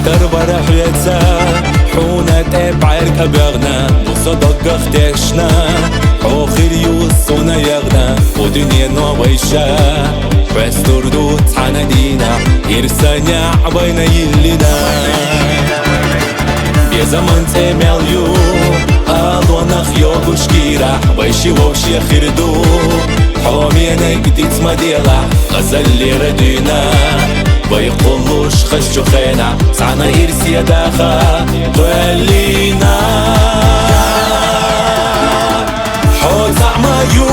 تربر حيتسا حونة تبعرك أبغنا وصدق اختشنا آخر يوصونا يغنا ودنيا نويشا بس تردو تحانا دينا إرسانيا عباينا يلنا بيا زمان تمليو أضوانا خيوب وشكيرا ويشي ووشي خردو حومينا قديت مديلا غزل اللي ردينا ويقولوش خشو خينا سعنا إرسي داخا قلينا حوز عمايو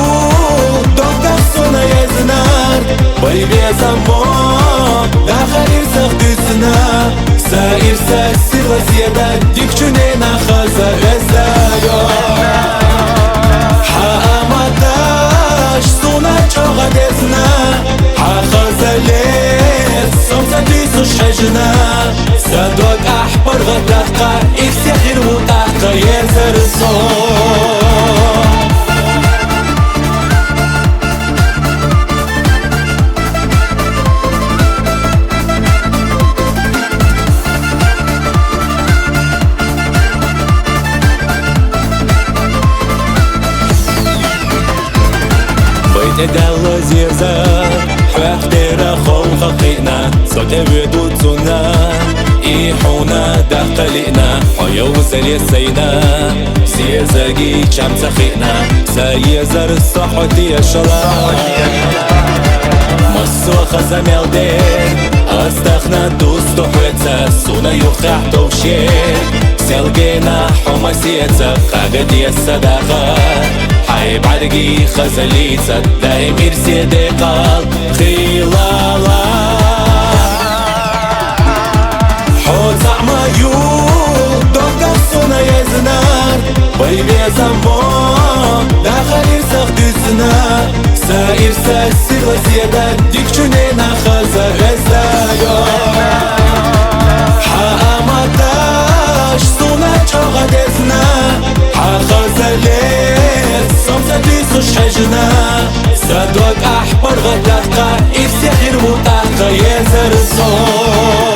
دوك صونا يزنار ويبي زمان داخل إرسخ دسنا سائر ساسر وزيادة ديك جنينا خزا غزايو حامداش صونا چوغا دزنا حخزا لير صمتا ديسوش حجنا صدوك أحبر غتاقا إرسي خير وطاقا يزر الصوت دل زيزا حوختيرا خوخ قينا صوت بيدو تسونا إيحونا دقلينا حيو زلي سينا سيزاقي شمس خينا سيزر الصحوتي الشلا مصو خزم يلدين أستخنا دوستو حويتسا سونا يوخح توشير سيلقينا حوما سيتسا قاقدي الصداقة حيب عرقي خزليتسا دايم إرسي ديقال خيلالا حوز عمايو دوك صونا يزنار ويبي زمان داخل إرسخ دسنا سائر ساسر وزيادة ديك جنينا خزا غزايو حامداش صونا چوغا دزنا حخزا لير صمتا ديسوش حجنا صدوك أحبر غتاقا إرسي خير وطاقا يزر الصوت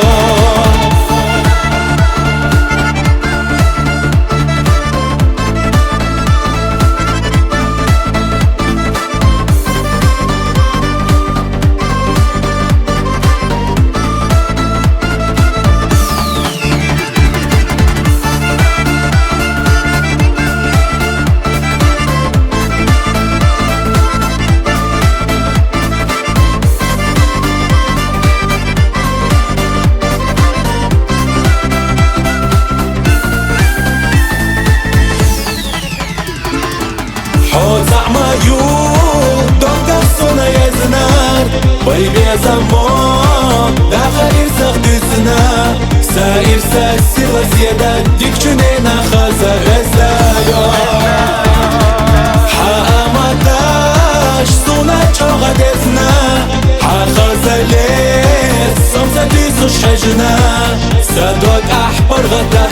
عمايو دوك صونا يزنار ويبي زمان داخل إرسخ دسنا سائر ساسر وزيادة ديك جنينا خزا غزايو حامداش صونا چوغا دزنا حخزا لير صمتا ديسوش حجنا صدوك أحبر غدا